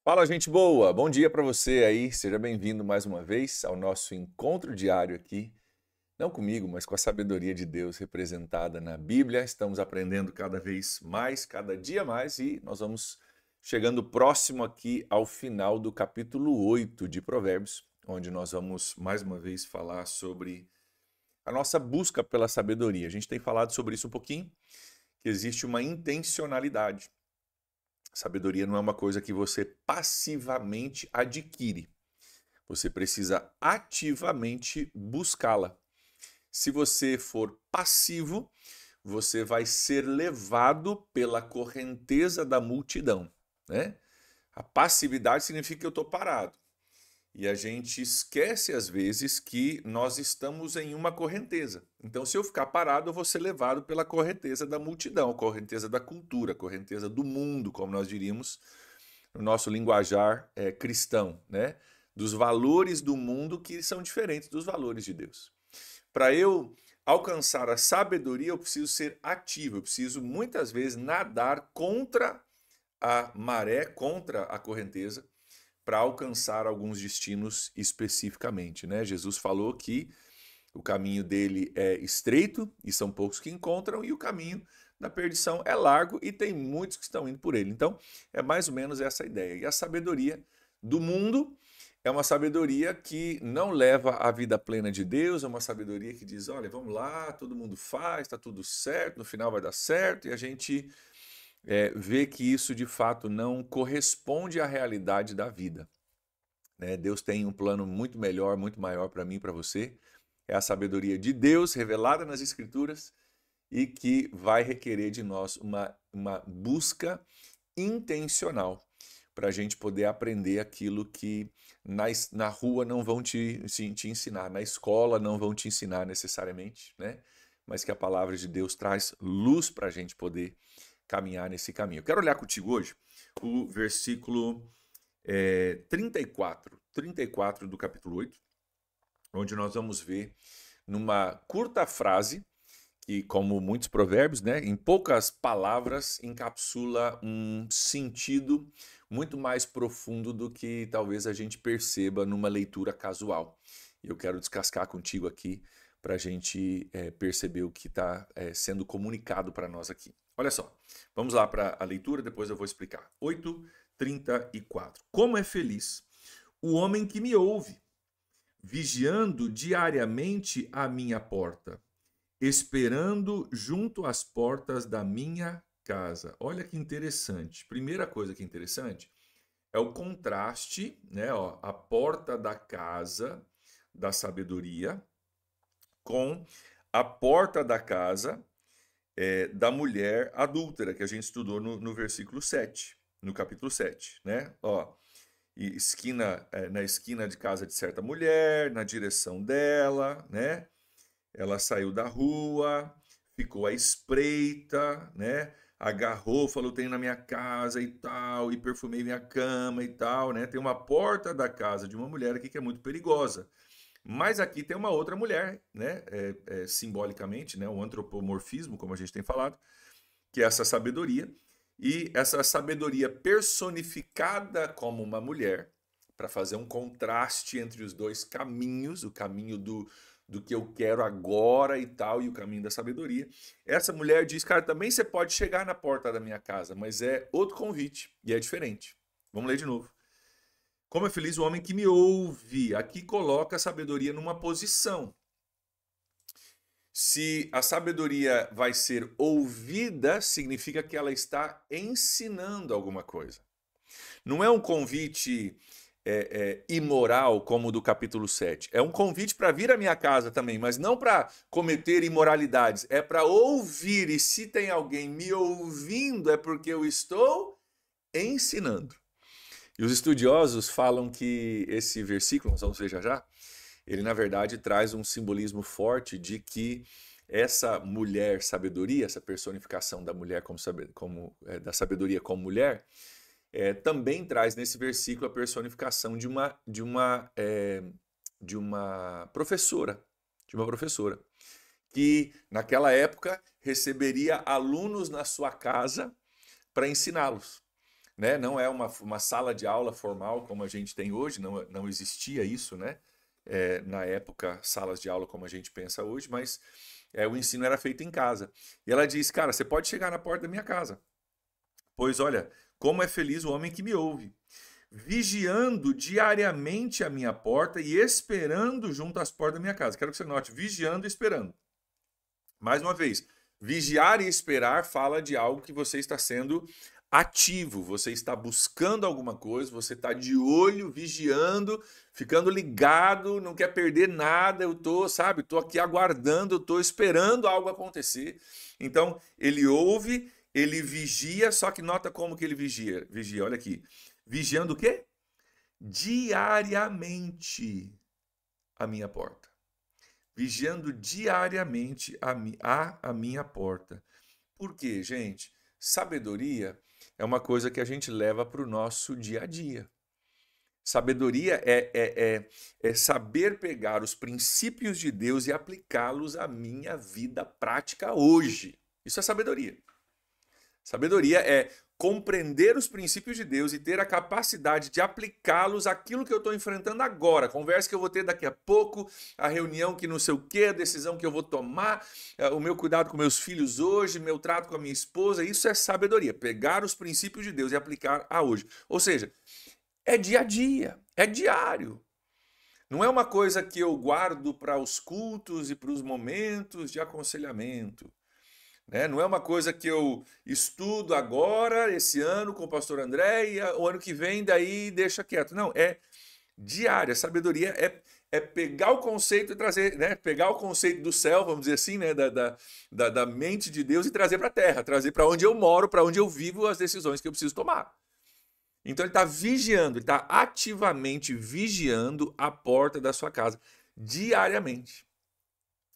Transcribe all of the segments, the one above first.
Fala, gente boa! Bom dia para você aí. Seja bem-vindo mais uma vez ao nosso encontro diário aqui. Não comigo, mas com a sabedoria de Deus representada na Bíblia. Estamos aprendendo cada vez mais, cada dia mais, e nós vamos chegando próximo aqui ao final do capítulo 8 de Provérbios, onde nós vamos mais uma vez falar sobre a nossa busca pela sabedoria. A gente tem falado sobre isso um pouquinho, que existe uma intencionalidade. Sabedoria não é uma coisa que você passivamente adquire. Você precisa ativamente buscá-la. Se você for passivo, você vai ser levado pela correnteza da multidão, né? A passividade significa que eu estou parado. E a gente esquece às vezes que nós estamos em uma correnteza. Então, se eu ficar parado, eu vou ser levado pela correnteza da multidão, correnteza da cultura, correnteza do mundo, como nós diríamos no nosso linguajar cristão, né? Dos valores do mundo que são diferentes dos valores de Deus. Para eu alcançar a sabedoria, eu preciso ser ativo, eu preciso muitas vezes nadar contra a maré, contra a correnteza, para alcançar alguns destinos especificamente, né? Jesus falou que o caminho dele é estreito e são poucos que encontram, e o caminho da perdição é largo e tem muitos que estão indo por ele. Então, é mais ou menos essa a ideia. E a sabedoria do mundo é uma sabedoria que não leva à vida plena de Deus, é uma sabedoria que diz: olha, vamos lá, todo mundo faz, está tudo certo, no final vai dar certo, e a gente vê que isso de fato não corresponde à realidade da vida, né? Deus tem um plano muito melhor, muito maior para mim e para você. É a sabedoria de Deus revelada nas Escrituras e que vai requerer de nós uma busca intencional para a gente poder aprender aquilo que na rua não vão te ensinar, na escola não vão te ensinar necessariamente, né? Mas que a palavra de Deus traz luz para a gente poder caminhar nesse caminho. Eu quero olhar contigo hoje o versículo 34 do capítulo 8, onde nós vamos ver numa curta frase que, como muitos provérbios, né, em poucas palavras encapsula um sentido muito mais profundo do que talvez a gente perceba numa leitura casual. E eu quero descascar contigo aqui para a gente perceber o que está sendo comunicado para nós aqui. Olha só, vamos lá para a leitura, depois eu vou explicar. 8:34. Como é feliz o homem que me ouve, vigiando diariamente a minha porta, esperando junto às portas da minha casa. Olha que interessante. Primeira coisa que é interessante é o contraste, né? Ó, a porta da casa da sabedoria com a porta da casa da mulher adúltera, que a gente estudou no versículo 7, no capítulo 7, né? Ó, e na esquina de casa de certa mulher, na direção dela, né? Ela saiu da rua, ficou à espreita, né? Agarrou, falou: tem na minha casa e tal, e perfumei minha cama e tal, né? Tem uma porta da casa de uma mulher aqui que é muito perigosa. Mas aqui tem uma outra mulher, né? Simbolicamente, né? O antropomorfismo, como a gente tem falado, que é essa sabedoria. E essa sabedoria personificada como uma mulher, para fazer um contraste entre os dois caminhos, o caminho do que eu quero agora e tal, e o caminho da sabedoria. Essa mulher diz: cara, também você pode chegar na porta da minha casa, mas é outro convite e é diferente. Vamos ler de novo. Como é feliz o homem que me ouve. Aqui coloca a sabedoria numa posição. Se a sabedoria vai ser ouvida, significa que ela está ensinando alguma coisa. Não é um convite imoral como o do capítulo 7. É um convite para vir à minha casa também, mas não para cometer imoralidades. É para ouvir. E se tem alguém me ouvindo, é porque eu estou ensinando. E os estudiosos falam que esse versículo, nós vamos ver já já, ele na verdade traz um simbolismo forte de que essa mulher sabedoria, essa personificação da mulher da sabedoria como mulher, também traz nesse versículo a personificação de uma professora, que naquela época receberia alunos na sua casa para ensiná-los. né? Não é uma sala de aula formal como a gente tem hoje, não existia isso, né? Na época, salas de aula como a gente pensa hoje, mas o ensino era feito em casa. E ela diz, cara, você pode chegar na porta da minha casa, pois olha, como é feliz o homem que me ouve, vigiando diariamente a minha porta e esperando junto às portas da minha casa. Quero que você note, vigiando e esperando. Mais uma vez, vigiar e esperar fala de algo que você está sendo ativo, você está buscando alguma coisa, você está de olho, vigiando, ficando ligado, não quer perder nada, eu tô, sabe, tô aqui aguardando, eu tô esperando algo acontecer. Então, ele ouve, ele vigia, só que nota como que ele vigia. Vigia, olha aqui. Vigiando o quê? Diariamente a minha porta. Vigiando diariamente a minha porta. Por quê, gente? Sabedoria é uma coisa que a gente leva para o nosso dia a dia. Sabedoria é saber pegar os princípios de Deus e aplicá-los à minha vida prática hoje. Isso é sabedoria. Sabedoria é compreender os princípios de Deus e ter a capacidade de aplicá-los àquilo que eu estou enfrentando agora, a conversa que eu vou ter daqui a pouco, a reunião que não sei o quê, a decisão que eu vou tomar, o meu cuidado com meus filhos hoje, meu trato com a minha esposa, isso é sabedoria, pegar os princípios de Deus e aplicar a hoje. Ou seja, é dia a dia, é diário. Não é uma coisa que eu guardo para os cultos e para os momentos de aconselhamento. Não é uma coisa que eu estudo agora, esse ano, com o pastor André, e o ano que vem, daí deixa quieto. Não, é diária. Sabedoria é pegar o conceito e trazer, né? Pegar o conceito do céu, vamos dizer assim, né? Da mente de Deus e trazer para a terra, trazer para onde eu moro, para onde eu vivo, as decisões que eu preciso tomar. Então ele está vigiando, ele está ativamente vigiando a porta da sua casa, diariamente.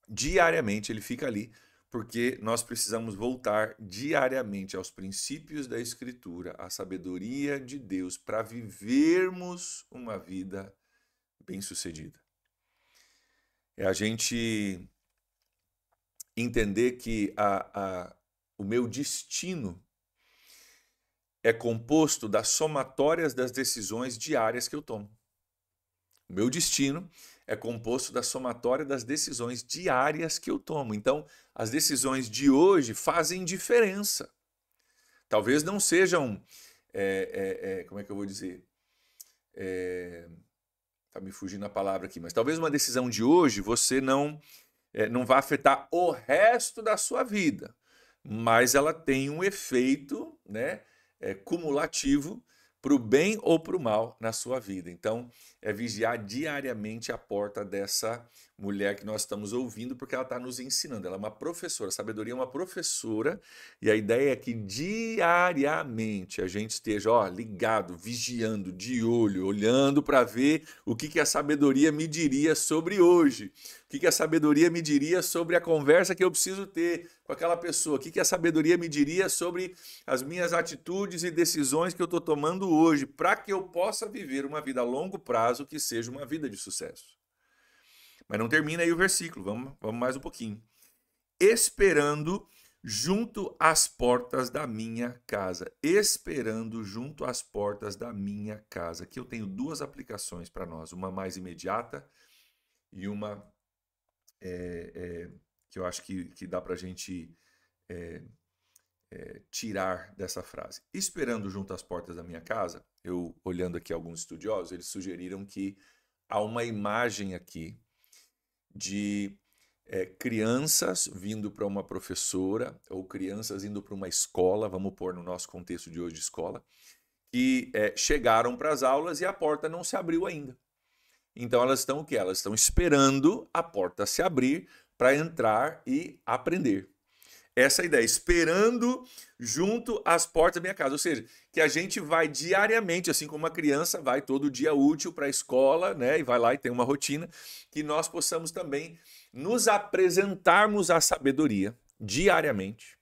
Diariamente ele fica ali, porque nós precisamos voltar diariamente aos princípios da Escritura, à sabedoria de Deus, para vivermos uma vida bem-sucedida. É a gente entender que o meu destino é composto das somatórias das decisões diárias que eu tomo. O meu destino é composto da somatória das decisões diárias que eu tomo. Então, as decisões de hoje fazem diferença. Talvez não sejam, como é que eu vou dizer? Tá me fugindo a palavra aqui, mas talvez uma decisão de hoje você não vá afetar o resto da sua vida, mas ela tem um efeito, né, cumulativo para o bem ou para o mal na sua vida. Então, é vigiar diariamente a porta dessa mulher que nós estamos ouvindo, porque ela está nos ensinando. Ela é uma professora, a sabedoria é uma professora, e a ideia é que diariamente a gente esteja ligado, vigiando, de olho, olhando para ver o que a sabedoria me diria sobre hoje, o que a sabedoria me diria sobre a conversa que eu preciso ter com aquela pessoa, o que a sabedoria me diria sobre as minhas atitudes e decisões que eu estou tomando hoje, para que eu possa viver uma vida a longo prazo que seja uma vida de sucesso. Mas não termina aí o versículo, vamos mais um pouquinho. Esperando junto às portas da minha casa. Esperando junto às portas da minha casa. Aqui eu tenho duas aplicações para nós, uma mais imediata e uma que eu acho que dá para a gente tirar dessa frase. Esperando junto às portas da minha casa, eu olhando aqui alguns estudiosos, eles sugeriram que há uma imagem aqui de crianças vindo para uma professora ou crianças indo para uma escola, vamos pôr no nosso contexto de hoje de escola, que chegaram para as aulas e a porta não se abriu ainda. Então elas estão o quê? Elas estão esperando a porta se abrir para entrar e aprender. Essa é a ideia, esperando junto às portas da minha casa. Ou seja, que a gente vai diariamente, assim como uma criança vai todo dia útil para a escola, né, e vai lá e tem uma rotina, que nós possamos também nos apresentarmos à sabedoria diariamente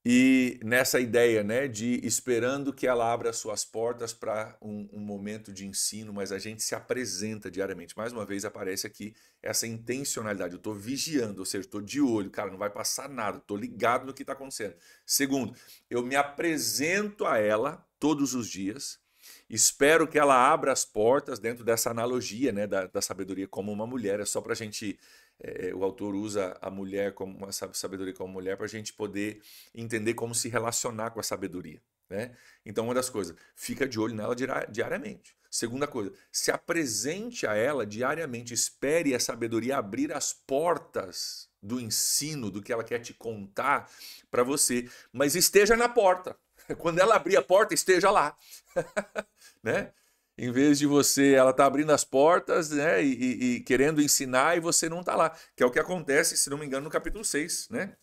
E nessa ideia, né, de esperando que ela abra suas portas para um momento de ensino, mas a gente se apresenta diariamente. Mais uma vez aparece aqui essa intencionalidade. Eu estou vigiando, ou seja, estou de olho, cara, não vai passar nada, estou ligado no que está acontecendo. Segundo, eu me apresento a ela todos os dias, espero que ela abra as portas dentro dessa analogia, né, da sabedoria como uma mulher. É só para a gente o autor usa a mulher como uma sabedoria como mulher para a gente poder entender como se relacionar com a sabedoria, né? Então, uma das coisas, fica de olho nela diariamente. Segunda coisa, se apresente a ela diariamente, espere a sabedoria abrir as portas do ensino, do que ela quer te contar para você, mas esteja na porta. Quando ela abrir a porta, esteja lá, né? Em vez de ela tá abrindo as portas, né, e querendo ensinar e você não tá lá. Que é o que acontece, se não me engano, no capítulo 6, né?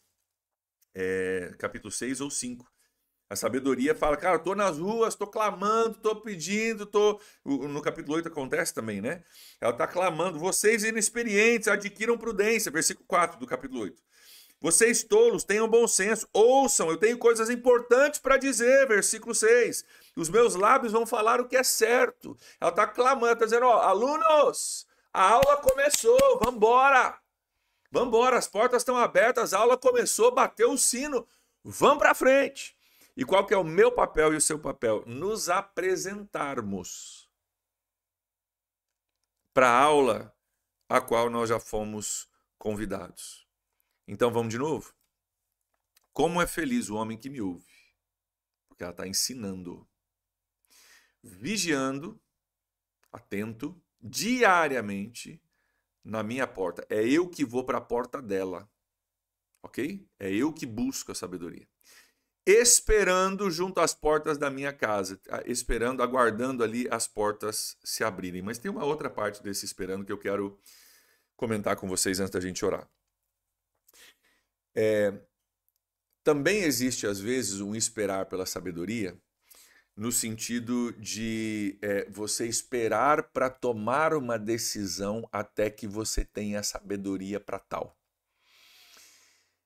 Capítulo 6 ou 5. A sabedoria fala, cara, eu tô nas ruas, tô clamando, tô pedindo, No capítulo 8 acontece também, né? Ela tá clamando, vocês inexperientes adquiram prudência, versículo 4 do capítulo 8. Vocês tolos, tenham bom senso, ouçam, eu tenho coisas importantes para dizer, versículo 6. Os meus lábios vão falar o que é certo. Ela está clamando, está dizendo, ó, alunos, a aula começou, vambora. Vambora, as portas estão abertas, a aula começou, bateu o sino, vamos para frente. E qual que é o meu papel e o seu papel? Nos apresentarmos para a aula a qual nós já fomos convidados. Então vamos de novo? Como é feliz o homem que me ouve, porque ela está ensinando, vigiando, atento, diariamente na minha porta. É eu que vou para a porta dela, ok? É eu que busco a sabedoria. Esperando junto às portas da minha casa, esperando, aguardando ali as portas se abrirem. Mas tem uma outra parte desse esperando que eu quero comentar com vocês antes da gente orar. Também existe, às vezes, um esperar pela sabedoria, no sentido de você esperar para tomar uma decisão até que você tenha sabedoria para tal.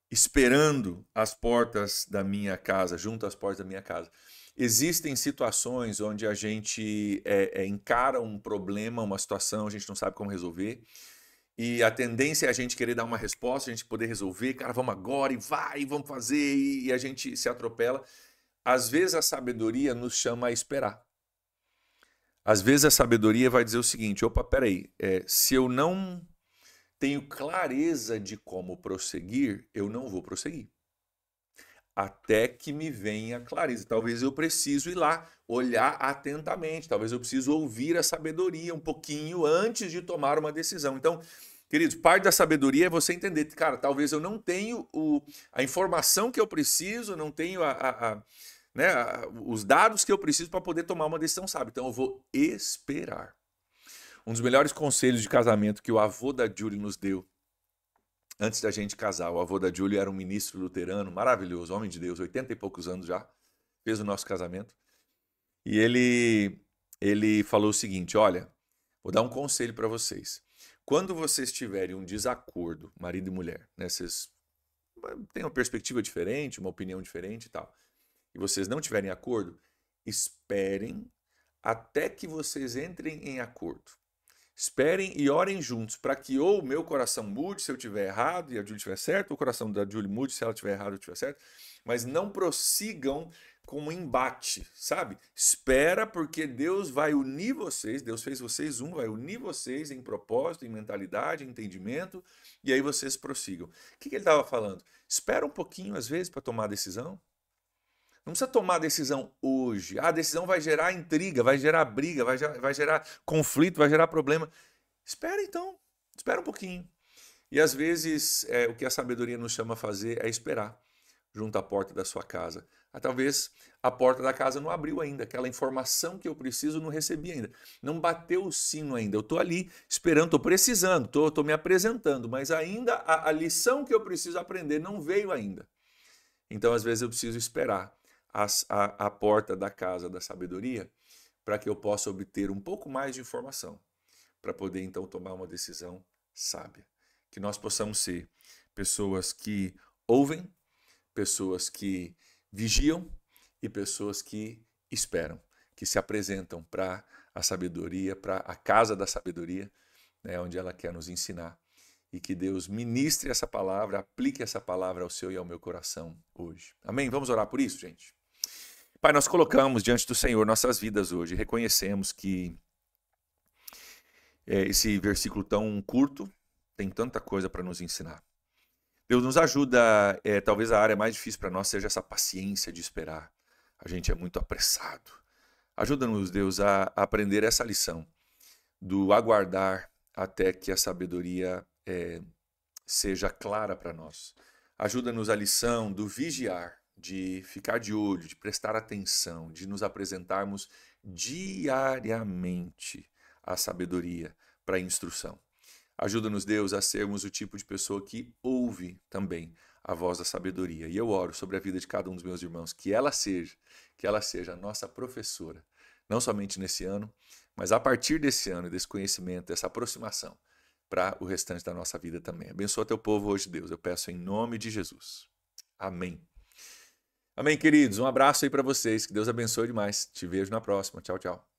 Esperando as portas da minha casa, junto às portas da minha casa. Existem situações onde a gente encara um problema, uma situação, a gente não sabe como resolver, e a tendência é a gente querer dar uma resposta, a gente poder resolver, cara, vamos agora e vai, vamos fazer, e a gente se atropela. Às vezes a sabedoria nos chama a esperar. Às vezes a sabedoria vai dizer o seguinte, opa, peraí, se eu não tenho clareza de como prosseguir, eu não vou prosseguir. Até que me venha clareza. Talvez eu preciso ir lá, olhar atentamente, talvez eu preciso ouvir a sabedoria um pouquinho antes de tomar uma decisão. Então, queridos, parte da sabedoria é você entender, cara, talvez eu não tenho a informação que eu preciso, não tenho os dados que eu preciso para poder tomar uma decisão sábia. Então eu vou esperar. Um dos melhores conselhos de casamento que o avô da Julie nos deu antes da gente casar. O avô da Julie era um ministro luterano, maravilhoso, homem de Deus, 80 e poucos anos já, fez o nosso casamento. E ele falou o seguinte, olha, vou dar um conselho para vocês. Quando vocês tiverem um desacordo, marido e mulher, né, vocês têm uma perspectiva diferente, uma opinião diferente e tal, e vocês não tiverem acordo, esperem até que vocês entrem em acordo. Esperem e orem juntos para que ou o meu coração mude se eu estiver errado e a Julie estiver certo, ou o coração da Julie mude se ela estiver errado ou eu estiver certo, mas não prossigam com um embate, sabe? Espera porque Deus vai unir vocês, Deus fez vocês um, vai unir vocês em propósito, em mentalidade, em entendimento, e aí vocês prossigam. O que ele estava falando? Espera um pouquinho às vezes para tomar a decisão. Não precisa tomar a decisão hoje. A decisão vai gerar intriga, vai gerar briga, vai gerar conflito, vai gerar problema. Espera então, espera um pouquinho. E às vezes o que a sabedoria nos chama a fazer é esperar junto à porta da sua casa. Talvez a porta da casa não abriu ainda, aquela informação que eu preciso não recebi ainda. Não bateu o sino ainda. Eu estou ali esperando, estou precisando, estou me apresentando, mas ainda a lição que eu preciso aprender não veio ainda. Então às vezes eu preciso esperar a porta da casa da sabedoria para que eu possa obter um pouco mais de informação, para poder então tomar uma decisão sábia. Que nós possamos ser pessoas que ouvem, pessoas que vigiam e pessoas que esperam, que se apresentam para a sabedoria, para a casa da sabedoria, né, onde ela quer nos ensinar. E que Deus ministre essa palavra, aplique essa palavra ao seu e ao meu coração hoje. Amém? Vamos orar por isso, gente? Pai, nós colocamos diante do Senhor nossas vidas hoje, reconhecemos que esse versículo tão curto tem tanta coisa para nos ensinar. Deus nos ajuda, talvez a área mais difícil para nós seja essa paciência de esperar. A gente é muito apressado. Ajuda-nos, Deus, a aprender essa lição do aguardar até que a sabedoria seja clara para nós. Ajuda-nos a lição do vigiar, de ficar de olho, de prestar atenção, de nos apresentarmos diariamente à sabedoria para a instrução. Ajuda-nos, Deus, a sermos o tipo de pessoa que ouve também a voz da sabedoria. E eu oro sobre a vida de cada um dos meus irmãos, que ela seja a nossa professora, não somente nesse ano, mas a partir desse ano, desse conhecimento, dessa aproximação, para o restante da nossa vida também. Abençoa teu povo hoje, Deus. Eu peço em nome de Jesus. Amém. Amém, queridos. Um abraço aí para vocês. Que Deus abençoe demais. Te vejo na próxima. Tchau, tchau.